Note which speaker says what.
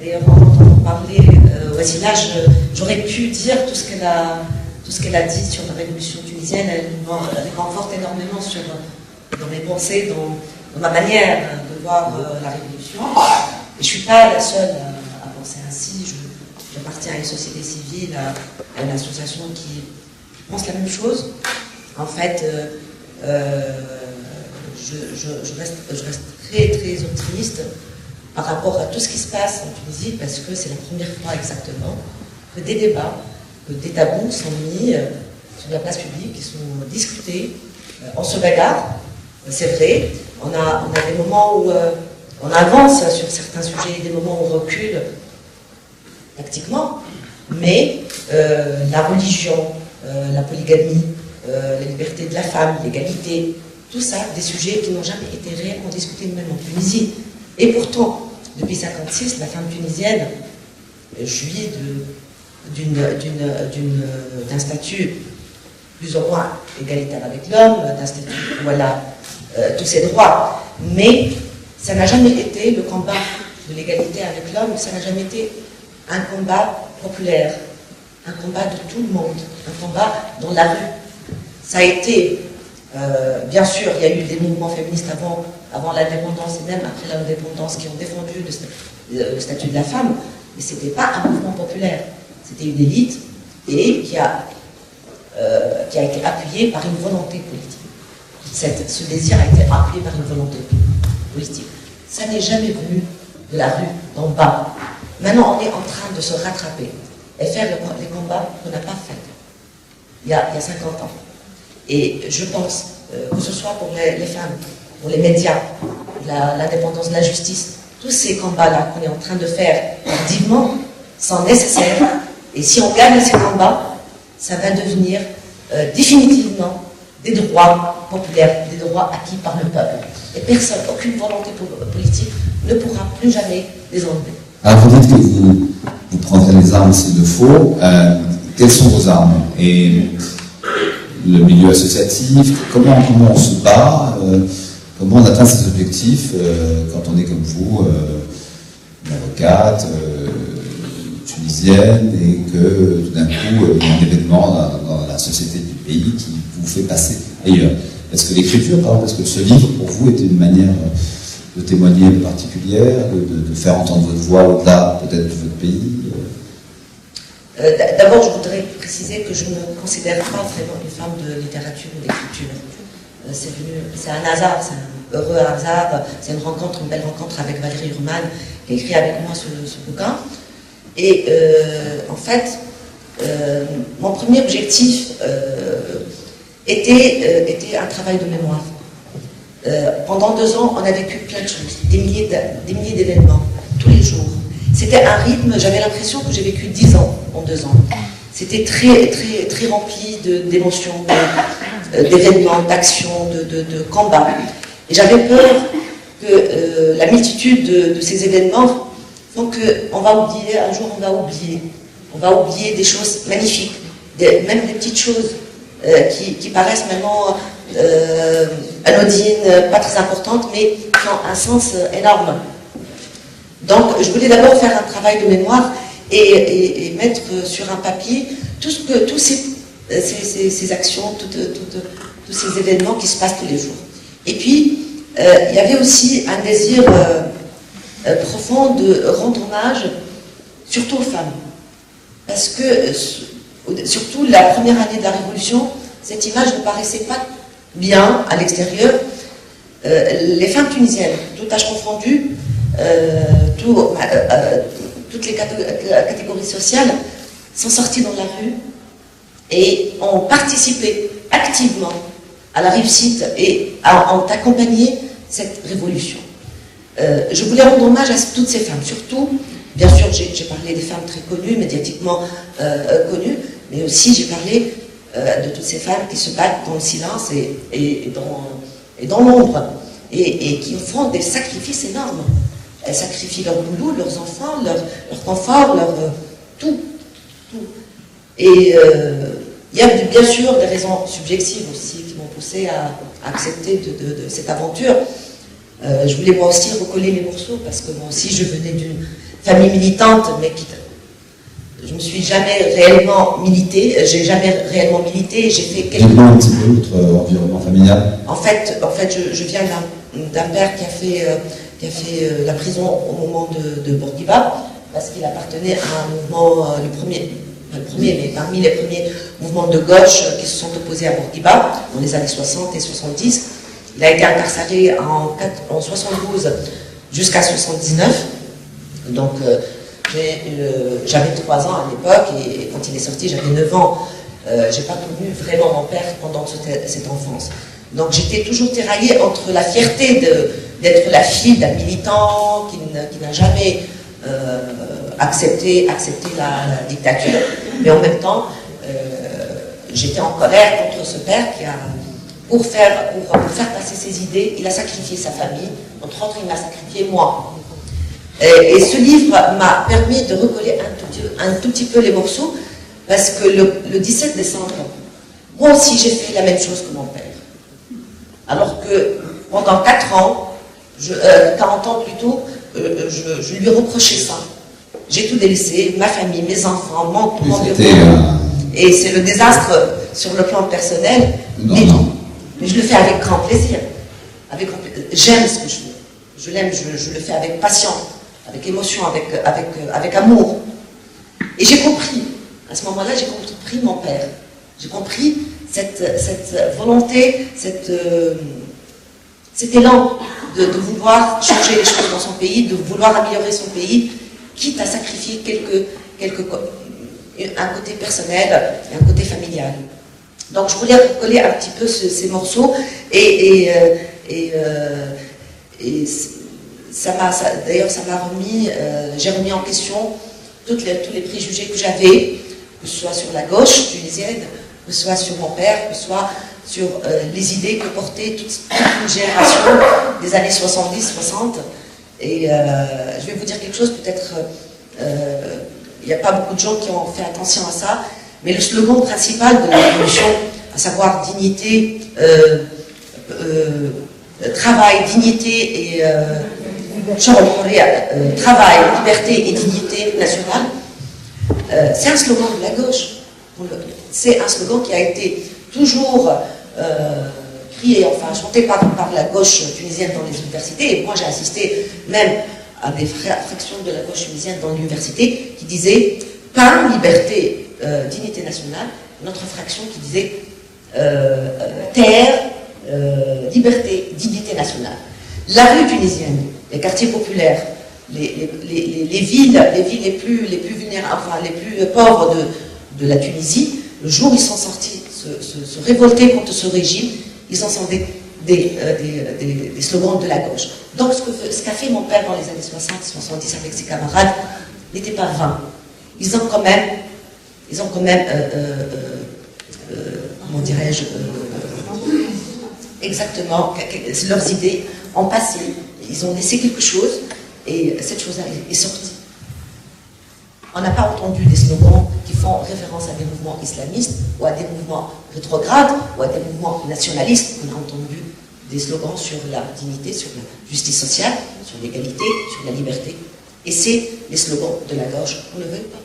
Speaker 1: D'ailleurs, en entendant parler Wasila, j'aurais pu dire tout ce qu'elle a dit sur la révolution tunisienne. Elle me conforte énormément dans mes pensées, dans ma manière de voir la révolution. Et je ne suis pas la seule à penser ainsi. J'appartiens à une société civile, à une association qui pense la même chose. En fait, je reste très, très optimiste par rapport à tout ce qui se passe en Tunisie, parce que c'est la première fois exactement que des débats, que des tabous sont mis sur la place publique, qui sont discutés. On se bagarre, c'est vrai. On a des moments où on avance sur certains sujets, des moments où on recule tactiquement, mais la religion, la polygamie, la liberté de la femme, l'égalité, tout ça, des sujets qui n'ont jamais été réellement discutés même en Tunisie. Et pourtant, depuis 1956, la femme tunisienne jouit d'un statut plus ou moins égalitaire avec l'homme, d'un statut où elle a tous ses droits. Mais ça n'a jamais été le combat de l'égalité avec l'homme, ça n'a jamais été un combat populaire, un combat de tout le monde, un combat dans la rue. Ça a été, bien sûr, il y a eu des mouvements féministes avant l'indépendance et même après l'indépendance qui ont défendu le statut de la femme, mais ce n'était pas un mouvement populaire, c'était une élite et qui a été appuyée par une volonté politique. Ce désir a été appuyé par une volonté politique. Ça n'est jamais venu de la rue, d'en bas. Maintenant, on est en train de se rattraper et faire les combats qu'on n'a pas faits il y a 50 ans. Et je pense que ce soit pour les femmes, pour les médias, l'indépendance de la justice, tous ces combats-là qu'on est en train de faire activement sont nécessaires. Et si on gagne ces combats, ça va devenir définitivement des droits populaires, des droits acquis par le peuple. Et personne, aucune volonté politique ne pourra plus jamais les enlever.
Speaker 2: Alors vous dites que vous prendrez les armes s'il le faut. Quelles sont vos armes? Et le milieu associatif, comment on se bat, comment on atteint ses objectifs quand on est comme vous, une avocate tunisienne, et que tout d'un coup il y a un événement dans la société du pays qui vous fait passer ailleurs. Est-ce que l'écriture, par exemple, est-ce que ce livre pour vous était une manière de témoigner particulière, de faire entendre votre voix au-delà peut-être de votre pays?
Speaker 1: D'abord, je voudrais préciser que je ne me considère pas vraiment une femme de littérature ou d'écriture. C'est un hasard, c'est un heureux hasard, c'est une belle rencontre avec Valérie Urman, qui a écrit avec moi ce bouquin. Et en fait, mon premier objectif était un travail de mémoire. Pendant 2 ans, on a vécu plein de choses, des milliers d'événements, tous les jours. C'était un rythme, j'avais l'impression que j'ai vécu 10 ans en 2 ans. C'était très, très, très rempli d'émotions, d'événements, d'actions, de combats. Et j'avais peur que la multitude de ces événements font qu'on va oublier, un jour on va oublier des choses magnifiques, même des petites choses qui paraissent maintenant anodines, pas très importantes, mais qui ont un sens énorme. Donc, je voulais d'abord faire un travail de mémoire et mettre sur un papier tous ces actions, tous ces événements qui se passent tous les jours. Et puis, il y avait aussi un désir profond de rendre hommage, surtout aux femmes. Parce que, surtout la première année de la Révolution, cette image ne paraissait pas bien à l'extérieur. Les femmes tunisiennes, tout âge confondu, toutes les catégories sociales sont sorties dans la rue et ont participé activement à la réussite et ont accompagné cette révolution. Je voulais rendre hommage à toutes ces femmes, surtout, bien sûr, j'ai parlé des femmes très connues, médiatiquement connues, mais aussi j'ai parlé de toutes ces femmes qui se battent dans le silence et dans l'ombre, et qui font des sacrifices énormes. Elles sacrifient leur boulot, leurs enfants, leur confort, tout. Et il y a bien sûr des raisons subjectives aussi qui m'ont poussé à accepter cette aventure. Je voulais moi aussi recoller les morceaux parce que moi aussi je venais d'une famille militante, mais je me suis jamais réellement militée. J'ai jamais réellement milité. J'ai fait quelques...
Speaker 2: Dites-moi un petit peu votre environnement familial.
Speaker 1: En fait, je viens d'un père qui a fait la prison au moment de Bourguiba, parce qu'il appartenait à un mouvement, mais parmi les premiers mouvements de gauche qui se sont opposés à Bourguiba dans les années 60 et 70. Il a été incarcéré en 72 jusqu'à 79. Donc, j'avais 3 ans à l'époque, et quand il est sorti, j'avais 9 ans. J'ai pas connu vraiment mon père pendant cette enfance. Donc, j'étais toujours tiraillée entre la fierté d'être la fille d'un militant qui n'a jamais accepté la dictature, mais en même temps, j'étais en colère contre ce père qui a, pour faire passer ses idées, il a sacrifié sa famille, entre autres, il m'a sacrifié moi. Et ce livre m'a permis de recoller un tout petit peu les morceaux, parce que le 17 décembre, moi aussi j'ai fait la même chose que mon père. Alors que pendant 40 ans plutôt, je lui reprochais ça. J'ai tout délaissé, ma famille, mes enfants, mon bureau. Et c'est le désastre sur le plan personnel. Mais je le fais avec grand plaisir. J'aime ce que je fais. Je l'aime, je le fais avec passion, avec émotion, avec amour. Et j'ai compris, à ce moment-là, j'ai compris mon père. J'ai compris cette volonté, cet élan de vouloir changer les choses dans son pays, de vouloir améliorer son pays, quitte à sacrifier un côté personnel et un côté familial. Donc je voulais recoller un petit peu ces morceaux et d'ailleurs ça m'a remis, j'ai remis en question tous les préjugés que j'avais, que ce soit sur la gauche tunisienne, que ce soit sur mon père, que ce soit sur les idées que portait toute une génération des années 70-60. Et je vais vous dire quelque chose, peut-être il n'y a pas beaucoup de gens qui ont fait attention à ça, mais le slogan principal de la révolution, à savoir dignité, travail, dignité et travail, liberté et dignité nationale, c'est un slogan de la gauche. C'est un slogan qui a été toujours crié, enfin chanté par la gauche tunisienne dans les universités, et moi j'ai assisté même à des fractions de la gauche tunisienne dans l'université qui disaient pain, liberté, dignité nationale, notre fraction qui disait terre, liberté, dignité nationale. La rue tunisienne, les quartiers populaires, les villes les plus vulnérables, enfin les plus pauvres de la Tunisie, le jour où ils sont sortis se révolter contre ce régime, ils en sont des slogans de la gauche. Donc ce qu'a fait mon père dans les années 60-70 avec ses camarades n'était pas vain. Ils ont quand même comment dirais-je, exactement, leurs idées ont passé, ils ont laissé quelque chose, et cette chose-là est sortie. On n'a pas entendu des slogans qui font référence à des mouvements islamistes, ou à des mouvements rétrogrades, ou à des mouvements nationalistes. On a entendu des slogans sur la dignité, sur la justice sociale, sur l'égalité, sur la liberté. Et c'est les slogans de la gauche qu'on ne veut pas.